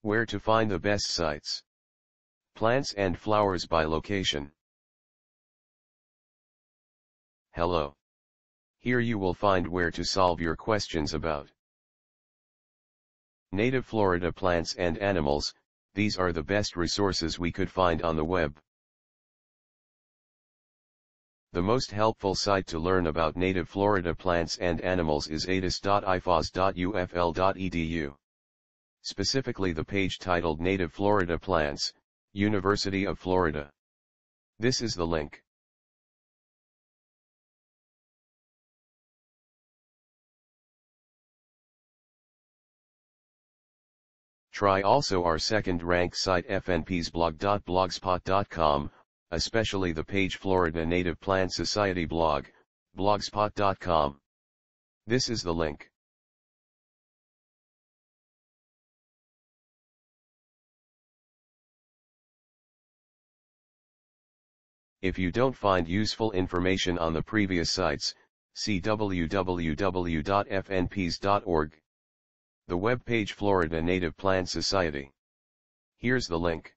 Where to find the best sites. Plants and flowers by location. Hello. Here you will find where to solve your questions about native Florida plants and animals. These are the best resources we could find on the web. The most helpful site to learn about native Florida plants and animals is atis.ifas.ufl.edu. Specifically the page titled Native Florida Plants, University of Florida. This is the link. Try also our second-rank site fnpsblog.blogspot.com, especially the page Florida Native Plant Society blog, blogspot.com. This is the link. If you don't find useful information on the previous sites, see www.fnps.org. The web page Florida Native Plant Society. Here's the link.